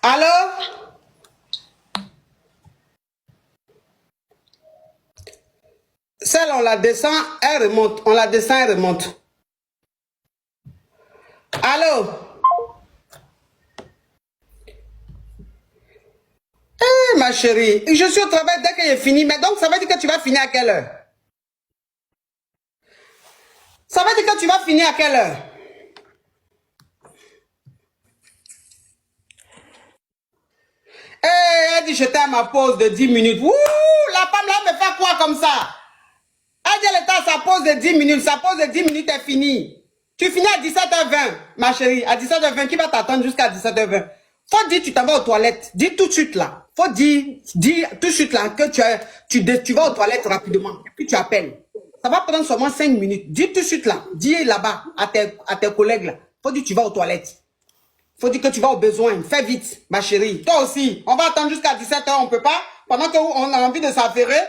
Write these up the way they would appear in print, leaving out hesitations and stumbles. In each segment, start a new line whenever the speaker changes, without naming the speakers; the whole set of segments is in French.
Allô? Celle, on la descend, elle remonte. On la descend, elle remonte. Allô? Eh, ma chérie, je suis au travail dès que j'ai fini. Mais donc, ça veut dire que tu vas finir à quelle heure? Ça veut dire que tu vas finir à quelle heure? Eh, elle dit, j'étais à ma pause de 10 minutes. Ouh, la femme là me fait quoi comme ça? Elle dit, elle était à sa pause de 10 minutes. Sa pause de 10 minutes est finie. Tu finis à 17h20, ma chérie. À 17h20, qui va t'attendre jusqu'à 17h20? Faut dire, tu t'en vas aux toilettes. Dis tout de suite là. Faut dire tout de suite là que tu vas aux toilettes rapidement. Et puis tu appelles. Ça va prendre seulement 5 minutes. Dis tout de suite là. Dis là-bas à tes collègues là. Faut dire, tu vas aux toilettes. Faut dire que tu vas au besoin. Fais vite, ma chérie. Toi aussi. On va attendre jusqu'à 17h. On peut pas. Pendant qu'on a envie de s'affairer.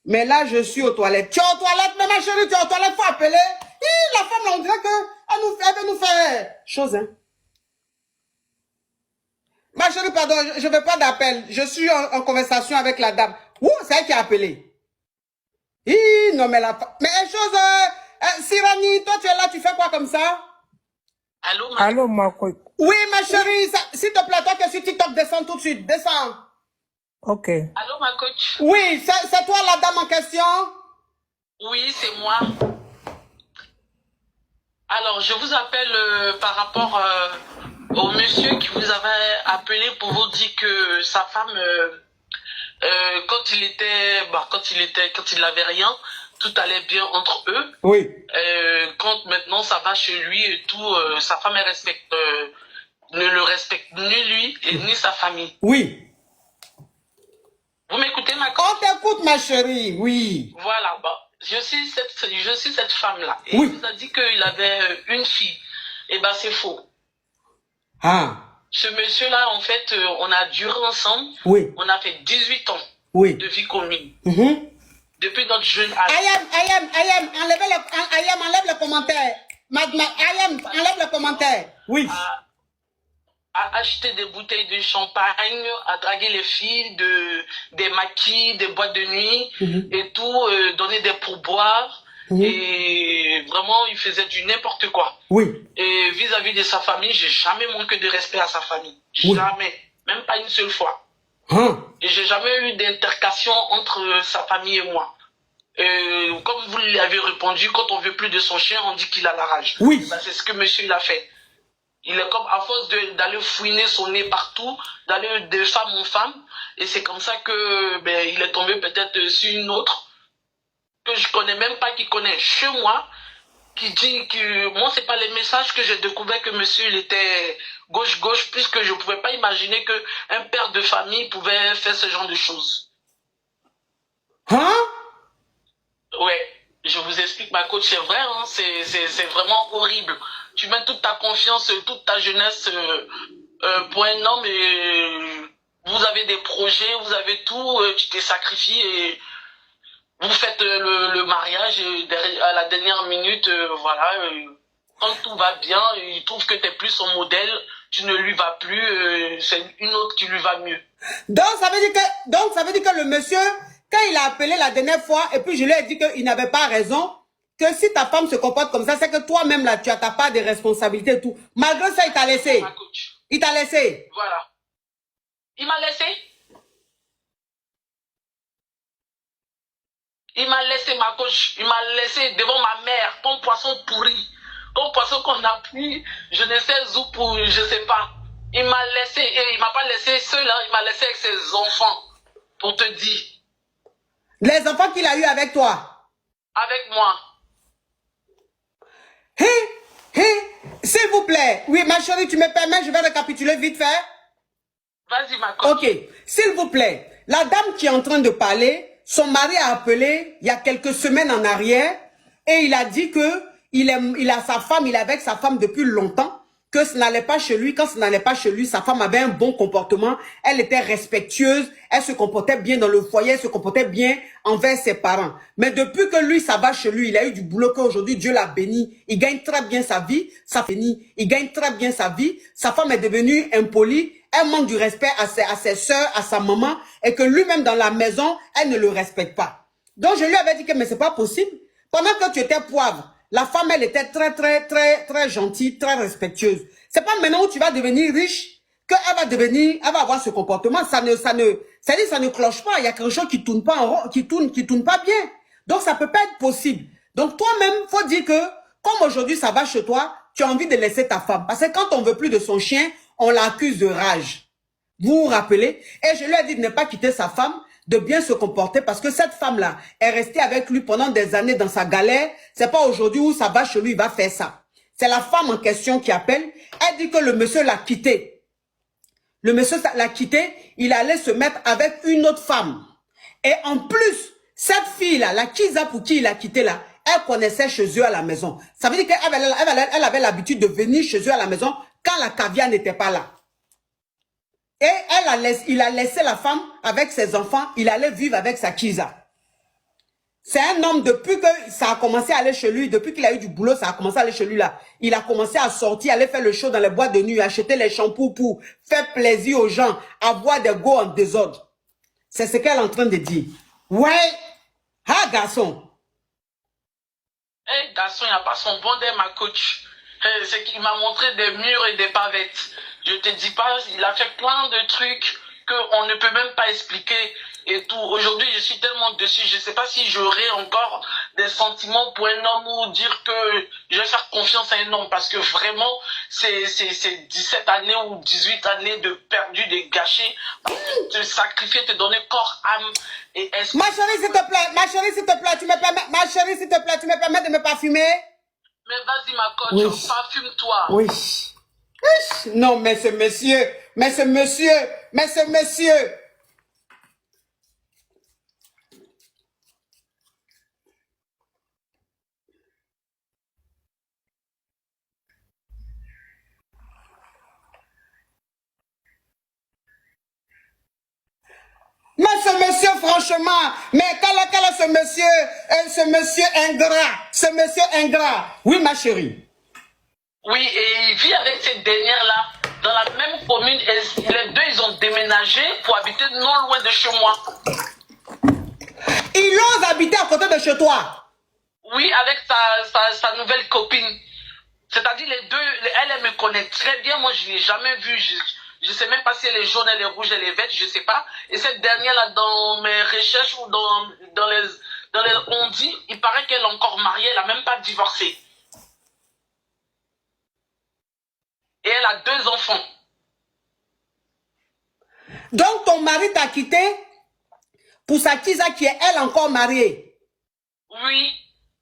Mais là, je suis aux toilettes. Tu es aux toilettes, mais ma chérie, tu es aux toilettes, faut appeler. La femme, là, on dirait qu'elle veut nous faire chose, hein. Ma chérie, pardon, je ne veux pas d'appel. Je suis en conversation avec la dame. Ouh, c'est elle qui a appelé. Non, mais la femme. Mais chose, Sirani, toi, tu es là, tu fais quoi comme ça?
Allô, ma coach.
Oui, ma chérie, s'il te plaît, toi qui es sur TikTok, descends tout de suite, descends.
Ok.
Allô, ma coach?
Oui, c'est toi la dame en question?
Oui, c'est moi. Alors, je vous appelle par rapport au monsieur qui vous avait appelé pour vous dire que sa femme, quand il n'avait rien, tout allait bien entre eux.
Oui.
Quand maintenant ça va chez lui et tout, sa femme ne le respecte ni lui et ni sa famille.
Oui.
Vous m'écoutez, ma coach?
On t'écoute, ma chérie, oui.
Voilà, bah, je suis cette femme-là. Et
Oui.
il nous a dit qu'il avait une fille. Et ben, c'est faux.
Ah.
Ce monsieur-là, en fait, on a duré ensemble.
Oui.
On a fait 18 ans
Oui.
de vie commune.
Depuis
notre jeune âge.
Ayam, enlève le commentaire. Ayam, enlève le commentaire. Oui.
À acheter des bouteilles de champagne, à draguer les filles, des maquis, des boîtes de nuit et tout, donner des pourboires. Et vraiment, il faisait du n'importe quoi.
Oui.
Et vis-à-vis de sa famille, j'ai jamais manqué de respect à sa famille. Jamais. Même pas une seule fois. Et j'ai jamais eu d'intercation entre sa famille et moi. Comme vous l'avez répondu, quand on veut plus de son chien, on dit qu'il a la rage.
Oui.
Ben, c'est ce que monsieur il a fait. Il est comme à force d'aller fouiner son nez partout, d'aller de femme en femme. Et c'est comme ça que il est tombé peut-être sur une autre que je connais même pas, qui connaît chez moi, qui dit que moi c'est pas les messages que j'ai découvert que monsieur il était gauche, puisque je pouvais pas imaginer que un père de famille pouvait faire ce genre de choses. Ouais, je vous explique, ma coach, c'est vrai, hein, c'est vraiment horrible. Tu mets toute ta confiance, toute ta jeunesse pour un homme et vous avez des projets, vous avez tout, tu t'es sacrifié et vous faites le mariage et à la dernière minute, voilà, quand tout va bien, il trouve que tu n'es plus son modèle, tu ne lui vas plus, c'est une autre qui lui va mieux.
Donc ça veut dire que le monsieur, quand il a appelé la dernière fois, et puis je lui ai dit qu'il n'avait pas raison, que si ta femme se comporte comme ça, c'est que toi-même là, tu as ta part de responsabilité et tout. Malgré ça, il t'a laissé. Il t'a laissé.
Voilà. Il m'a laissé. Il m'a laissé, ma coach. Il m'a laissé devant ma mère, comme poisson pourri. Comme poisson qu'on a pris, je ne sais où pour, je sais pas. Il m'a laissé, et il m'a pas laissé seul, hein, il m'a laissé avec ses enfants, pour te dire.
Les enfants qu'il a eu avec toi?
Avec moi.
S'il vous plaît. Oui, ma chérie, tu me permets, je vais récapituler vite fait.
Vas-y, ma coach.
Ok, s'il vous plaît. La dame qui est en train de parler, son mari a appelé il y a quelques semaines en arrière et il a dit que il a sa femme, il est avec sa femme depuis longtemps, que ce n'allait pas chez lui. Quand ce n'allait pas chez lui, sa femme avait un bon comportement, elle était respectueuse, elle se comportait bien dans le foyer, elle se comportait bien envers ses parents. Mais depuis que lui, ça va chez lui, il a eu du boulot qu'aujourd'hui, Dieu l'a béni, il gagne très bien sa vie, il gagne très bien sa vie, sa femme est devenue impolie, elle manque du respect à ses soeurs, à sa maman, et que lui-même dans la maison, elle ne le respecte pas. Donc je lui avais dit que mais c'est pas possible. Pendant que tu étais poivre, la femme, elle était très gentille, très respectueuse. C'est pas maintenant où tu vas devenir riche qu'elle va avoir ce comportement. Ça ne cloche pas. Il y a quelque chose qui tourne pas en rond, qui tourne pas bien. Donc ça peut pas être possible. Donc toi-même, faut dire que comme aujourd'hui ça va chez toi, tu as envie de laisser ta femme. Parce que quand on veut plus de son chien, on l'accuse de rage. Vous vous rappelez? Et je lui ai dit de ne pas quitter sa femme, de bien se comporter parce que cette femme-là est restée avec lui pendant des années dans sa galère. C'est pas aujourd'hui où ça va chez lui, il va faire ça. C'est la femme en question qui appelle. Elle dit que le monsieur l'a quitté. Le monsieur l'a quitté, il allait se mettre avec une autre femme. Et en plus, cette fille-là, la Kiza pour qui il a quitté là, elle connaissait chez eux à la maison. Ça veut dire qu'elle avait l'habitude de venir chez eux à la maison quand la caviar n'était pas là. Et il a laissé la femme avec ses enfants, il allait vivre avec sa Kiza. C'est un homme, depuis que ça a commencé à aller chez lui, depuis qu'il a eu du boulot, ça a commencé à aller chez lui là. Il a commencé à sortir, aller faire le show dans les boîtes de nuit, acheter les shampoings pour faire plaisir aux gens, avoir des go en désordre. C'est ce qu'elle est en train de dire. Ouais, ah garçon.
Eh, garçon, il n'a pas son bon dé, ma coach. C'est qu'il m'a montré des murs et des pavettes. Je te dis pas, il a fait plein de trucs qu'on ne peut même pas expliquer et tout. Aujourd'hui, je suis tellement dessus, je ne sais pas si j'aurai encore des sentiments pour un homme ou dire que je vais faire confiance à un homme parce que vraiment, c'est 17 années ou 18 années de perdu, de gâché, de sacrifier, te donner corps, âme et esprit.
Ma chérie, s'il te plaît, tu me permets, ma chérie, s'il te plaît, tu me permets de me parfumer?
Mais vas-y, ma coach,
Oui.
parfume-toi.
Oui. Non, mais ce monsieur. Mais ce monsieur, franchement, mais quel est ce monsieur ingrat? Oui, ma chérie.
Oui, et il vit avec cette dernière-là, dans la même commune, et les deux, ils ont déménagé pour habiter non loin de chez moi.
Il ose habiter à côté de chez toi?
Oui, avec sa nouvelle copine. C'est-à-dire les deux, elle me connaît très bien, moi je ne l'ai jamais vue, je ne sais même pas si elle est jaune, elle est rouge, elle est verte, je ne sais pas. Et cette dernière-là, dans mes recherches ou dans les on dit, il paraît qu'elle est encore mariée, elle n'a même pas divorcé. Et elle a 2 enfants.
Donc ton mari t'a quitté pour sa Kiza qui est elle encore mariée?
Oui,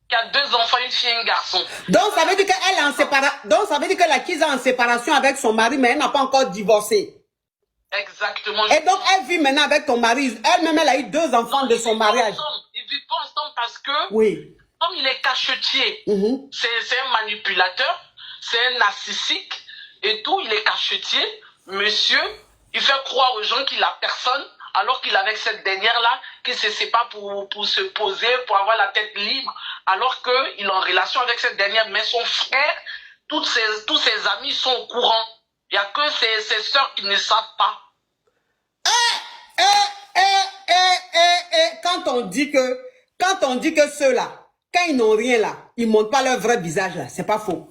qui a 2 enfants, une fille et un garçon.
Donc ça veut dire qu'elle est en séparation. Donc ça veut dire que la Kiza est en séparation avec son mari, mais elle n'a pas encore divorcé.
Exactement.
Et donc elle vit maintenant avec ton mari. Elle-même, elle a eu 2 enfants de son mariage.
Ils vivent pas ensemble parce que,
oui,
comme il est cachetier, c'est un manipulateur, c'est un narcissique et tout, il est cachetier. Monsieur, il fait croire aux gens qu'il a personne, alors qu'il est avec cette dernière-là, qui ne se sépare pour se poser, pour avoir la tête libre, alors qu'il est en relation avec cette dernière. Mais son frère, tous ses amis sont au courant. Il n'y a que ses soeurs qui ne savent pas.
Quand on dit que ceux-là, quand ils n'ont rien là, ils ne montrent pas leur vrai visage là, c'est pas faux.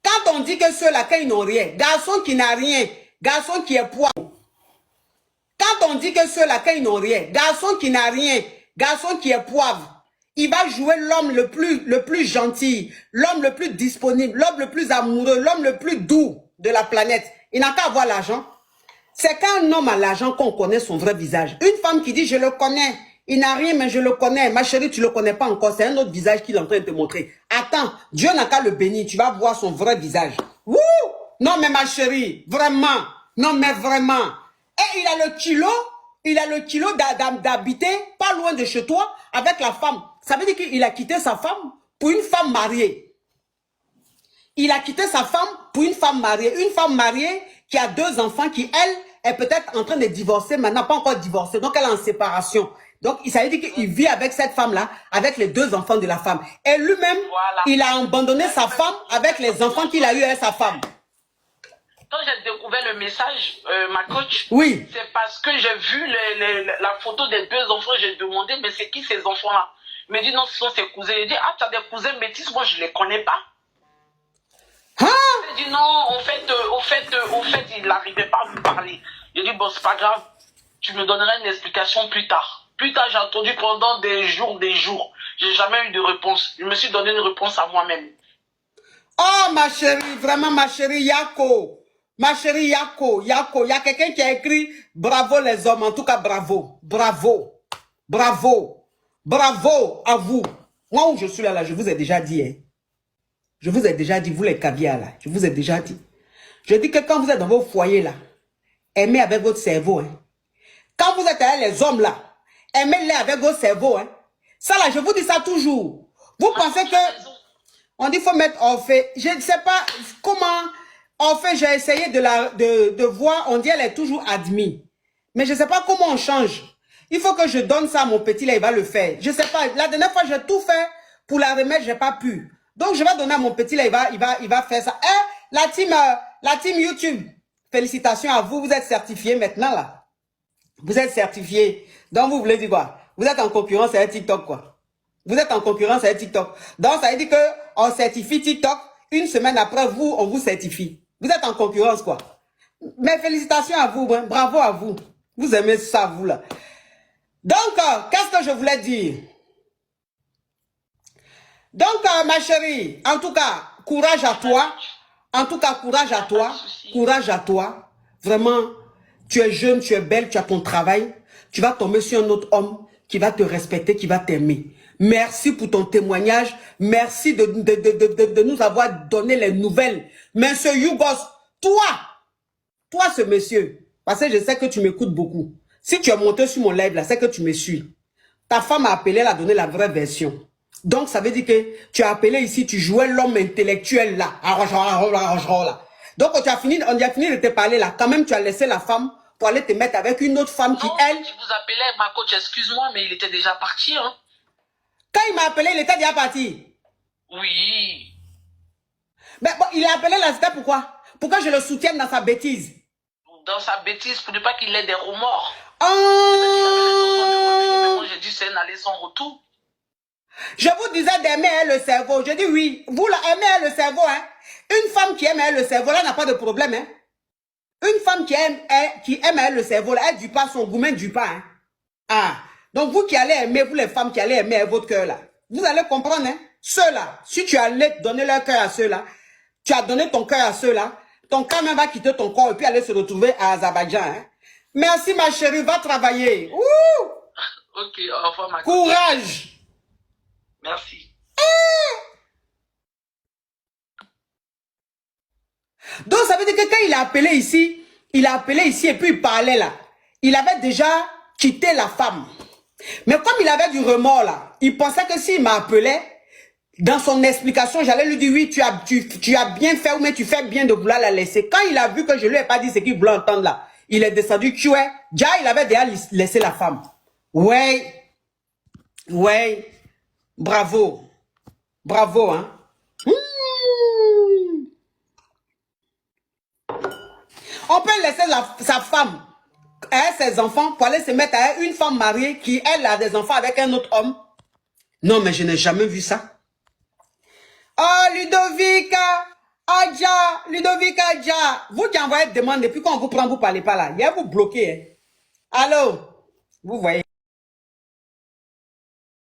Quand on dit que ceux-là, quand ils n'ont rien, garçon qui n'a rien, garçon qui est poids. Quand on dit que ceux-là, quand ils n'ont rien, garçon qui n'a rien, garçon qui est poivre, il va jouer l'homme le plus gentil, l'homme le plus disponible, l'homme le plus amoureux, l'homme le plus doux de la planète. Il n'a qu'à avoir l'argent. C'est quand un homme a l'argent qu'on connaît son vrai visage. Une femme qui dit, je le connais, il n'a rien, mais je le connais. Ma chérie, tu ne le connais pas encore. C'est un autre visage qu'il est en train de te montrer. Attends, Dieu n'a qu'à le bénir. Tu vas voir son vrai visage. Wouh! Non, mais ma chérie, vraiment. Non, mais vraiment. Et il a le kilo d'habiter pas loin de chez toi avec la femme. Ça veut dire qu'il a quitté sa femme pour une femme mariée. Il a quitté sa femme pour une femme mariée. Une femme mariée qui a 2 enfants qui, elle, est peut-être en train de divorcer, maintenant pas encore divorcée. Donc, elle est en séparation. Donc, ça veut dire qu'il vit avec cette femme-là, avec les 2 enfants de la femme. Et lui-même, voilà, il a abandonné sa femme avec les enfants qu'il a eu avec sa femme.
Quand j'ai découvert le message, ma coach,
oui,
c'est parce que j'ai vu la photo des 2 enfants. J'ai demandé, mais c'est qui ces enfants-là? Il me dit, non, ce sont ses cousins. Il dit, ah, tu as des cousins métis, moi, je ne les connais pas.
Hein?
Il dit, non, au fait, il n'arrivait pas à me parler. Il dit, bon, c'est pas grave, tu me donneras une explication plus tard. Plus tard, j'ai attendu pendant des jours. J'ai jamais eu de réponse. Je me suis donné une réponse à moi-même.
Oh, ma chérie, vraiment, ma chérie Yako. Ma chérie Yako. Il y a quelqu'un qui a écrit bravo les hommes. En tout cas, bravo. Bravo. Bravo. Bravo à vous. Moi où je suis là, je vous ai déjà dit. Hein. Je vous ai déjà dit, vous les caviars là. Je vous ai déjà dit. Je dis que quand vous êtes dans vos foyers là, aimez avec votre cerveau. Hein. Quand vous êtes avec les hommes là, aimez-les avec votre cerveau. Hein. Ça là, je vous dis ça toujours. Vous pensez que... On dit qu'il faut mettre en fait. Je ne sais pas comment en fait j'ai essayé de voir. On dit elle est toujours admise. Mais je ne sais pas comment on change. Il faut que je donne ça à mon petit là, il va le faire. Je ne sais pas. La dernière fois, j'ai tout fait pour la remettre, je n'ai pas pu. Donc je vais donner à mon petit là, il va faire ça. La team YouTube, félicitations à vous. Vous êtes certifiés maintenant là. Vous êtes certifiés. Donc vous voulez dire quoi? Vous êtes en concurrence avec TikTok quoi. Vous êtes en concurrence avec TikTok. Donc, ça veut dire qu'on certifie TikTok. Une semaine après, vous, on vous certifie. Vous êtes en concurrence, quoi. Mais félicitations à vous. Hein. Bravo à vous. Vous aimez ça, vous, là. Donc, qu'est-ce que je voulais dire? Donc, ma chérie, en tout cas, courage à toi. En tout cas, courage à toi. Courage à toi. Vraiment, tu es jeune, tu es belle, tu as ton travail. Tu vas tomber sur un autre homme qui va te respecter, qui va t'aimer. Merci pour ton témoignage. Merci de nous avoir donné les nouvelles. Monsieur Yougos, toi ce monsieur, parce que je sais que tu m'écoutes beaucoup. Si tu es monté sur mon live là, c'est que tu me suis. Ta femme a appelé, elle a donné la vraie version. Donc ça veut dire que tu as appelé ici, tu jouais l'homme intellectuel là. Donc on a fini de te parler là. Quand même, tu as laissé la femme pour aller te mettre avec une autre femme qui, elle...
Je vous appelais, ma coach, excuse-moi, mais il était déjà parti, hein.
Quand il m'a appelé, il était déjà parti.
Oui.
Mais bon, il a appelé là, c'était pourquoi? Pourquoi je le soutienne dans sa bêtise?
Dans sa bêtise, pour ne pas qu'il ait des remords.
Oh!
Moi, j'ai dit, c'est un aller sans retour.
Je vous disais d'aimer le cerveau. Je dis oui. Vous, là, aimez le cerveau, hein. Une femme qui aime le cerveau, là, n'a pas de problème, hein. Une femme qui aime le cerveau, là, elle ne dure pas son gourmet, ne dure pas, hein. Ah. Donc, vous qui allez aimer, vous les femmes qui allez aimer votre cœur, là, vous allez comprendre, hein. Ceux-là, si tu allais donner leur cœur à ceux-là, tu as donné ton cœur à ceux-là, ton cœur même va quitter ton corps et puis aller se retrouver à Azerbaïdjan, hein. Merci, ma chérie, va travailler. Ouh!
Ok, au revoir, ma
courage.
Merci.
Donc, ça veut dire que quand il a appelé ici et puis il parlait là, il avait déjà quitté la femme. Mais comme il avait du remords là, il pensait que s'il m'appelait, dans son explication, j'allais lui dire oui, tu as bien fait ou mais tu fais bien de vouloir la laisser. Quand il a vu que je lui ai pas dit ce qu'il voulait entendre là, il est descendu, tu es. Déjà, il avait déjà laissé la femme. Ouais. Ouais. Bravo. Bravo, hein. On peut laisser sa femme et ses enfants pour aller se mettre avec une femme mariée qui, elle, a des enfants avec un autre homme. Non, mais je n'ai jamais vu ça. Oh, Ludovica Adja. Vous qui envoyez des demandes, depuis qu'on vous prend, vous ne parlez pas là. Il y a vous bloqué. Hein. Allô? Vous voyez.